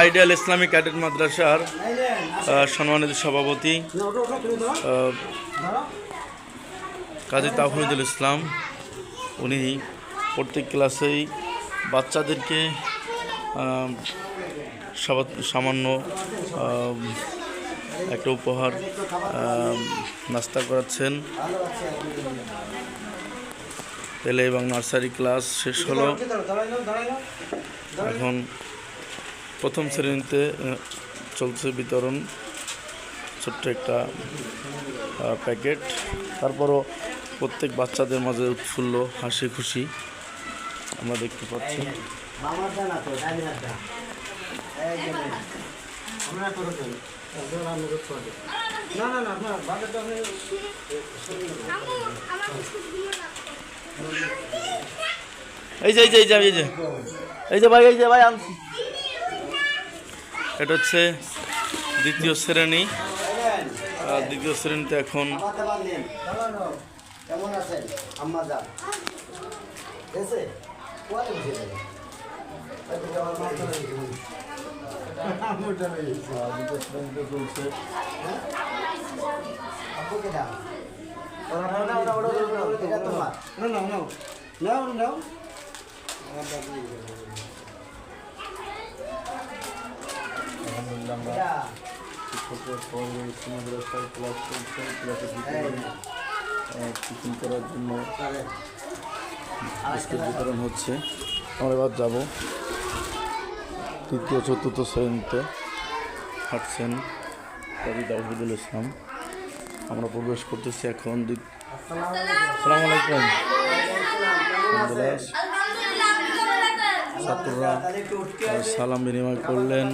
Ideal Islamic cadet মাদ্রাসার সম্মানিত সভাপতি কাজী তাওহিদুল ইসলাম, উনি প্রত্যেক ক্লাসেই বাচ্চাদেরকে সামান্য একটা উপহার নাস্তা করাচ্ছেন। পেলে এবং নার্সারি ক্লাস শেষ হলো, এখন প্রথম শ্রেণীতে চলছে বিতরণ, ছোট্ট একটা প্যাকেট। তারপরও প্রত্যেক বাচ্চাদের মাঝে উৎফুল্ল হাসি খুশি আমরা দেখতে পাচ্ছি। এই যে ভাই আনছি। এটা হচ্ছে দ্বিতীয় শ্রেণী। দ্বিতীয় শ্রেণীতে এখন কেমন আছেন আম্মা যান? টিফিন করার জন্য বিস্কুট বিতরণ হচ্ছে। আমরা এবার যাবো তৃতীয় চতুর্থ শ্রেণীতে, হাঁটছেন কাজী তাওহিদুল ইসলাম। আমরা প্রবেশ করতেছি এখন। আসসালামু আলাইকুম। ছাত্ররা সালাম বিনিময় করলেন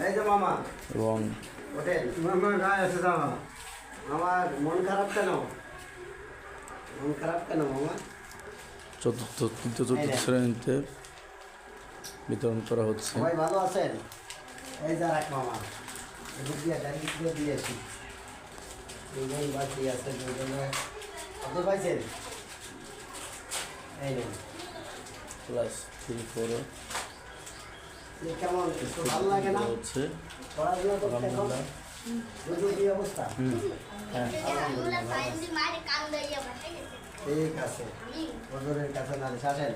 এবং আমার মন খারাপ কেন মামা? তৃতীয় চতুর্থ শ্রেণীতে বিতরণ করা হচ্ছে। সবাই ভালো আছেন? এই যা রাখ মামা, দিয়েছি দুজন বাকি আছে, দুজনে আপনি পাইছেন? এই নেন ক্লাস 3-4 কেমন ভালো লাগে না হচ্ছে পড়াশোনা করতে? এখন কি অবস্থা? ঠিক আছে, ওজনের কাছে না আসেন।